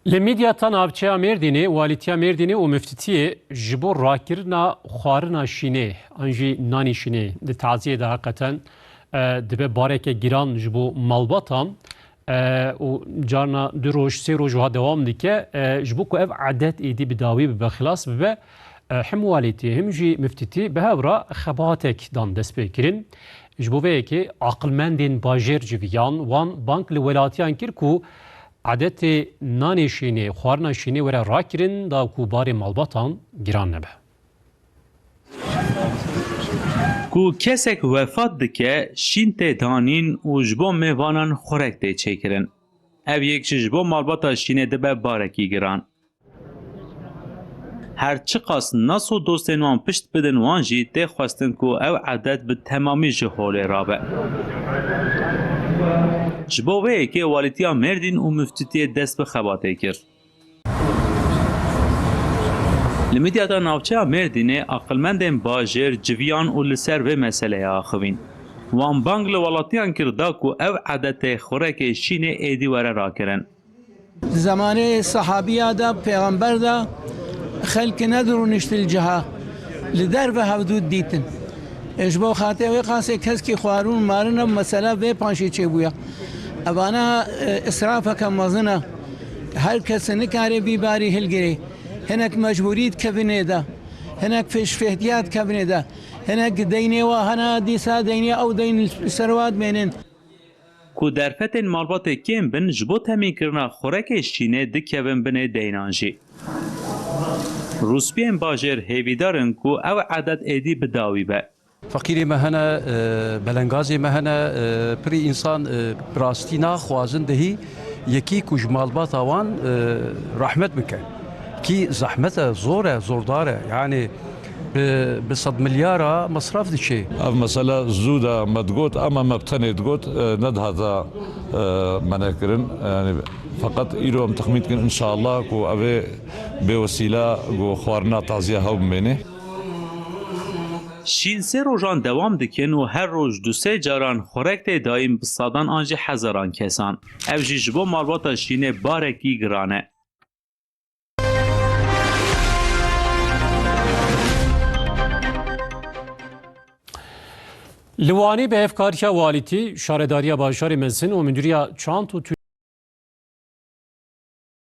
لمديا ناوچەیا Mêrdînê walîtiya Mêrdînê û müftitiyê ji bo rakirina xwarina şînê an jî nanî şînê di taziyê de heqeten dibe bareke giran ji bo malbatan û carna du roj sê roj wiha dewam dike ji bo ku ev edet êdî bi dawî bibe xilas bibe hem walîtiyê hem jî müftitî bi hev re xebatek dan dest pê kirin ji bo vê yekê aqilmendên bajêr civiyan wan bank li welatiyan kir ku عادەتێ نانê şînê xwarina şînê were rakirin da ku barê malbatan giran nebe. Ku kesek wefat dike şîn tê danîn û ji bo mêvanan xurek tê çêkirin. Ev yek ji bo malbata şînê dibe barekî giran. Her çi qas nas û dostên wan pişt bidin wan jî tê xwestin ku ev edet bi temamî ji holê rabe. Ji bo vê yekê walîtiya Mêrdîn û müftitiyê dest bi xebatê kir. Li midyata navçeya Mêrdînê aqilmendên bajêr civiyan û li ser vê meseleyê axivîn. Wan bang li welatiyan kir da ku ev edetê xurekê şînê êdî were rakirin. Zamanê sahabiya da pêxember da xelkê nedrûniştil ciha li derve hevdûd dîtin. Ji bo xatirê wê qasê keskî xwarûn marin mesela vê panşî çêbûye. Evana israfeke mezin e. Her kes nikare bîbarî hilgirê. Hinek mecburît kevinê de. Hinek fêşfehdiyat kevinê de. Hinek deynê wa hene dîsa deynê ew deyn ser wa dimênin. Ku derfetên malbatê kêm bin ji bo temînkirina xurekê şînê dikevin binê deynan jî. Rûspiyên bajêr hêvîdarin ku ev edet êdî bi dawî be. فقیری مهنه بلنگازی مهنه پری انسان براستی ناخوازن دهی یکی کج مالبات آوان رحمت بکن کی زحمت زورداره یعنی بصد مليارة مصرف دي شيء. مسألة زودة ما تقول أما ما بتني تقول ند هذا مناكرن يعني فقط إيرو تخمين إن شاء الله كو أبي بوسيلة كو خوارنا تعزية هاو بمني. شین سه روزان دوام دکن و هر روز دو سه جاران خورک تی دایم بسادان آنجی هزاران کسان. اف جیجبو مالباتا شینه بارکی گرانه. Li Wanê bi hevkariya walîtî, şaredariya bajarê mezin û müdiriya çand û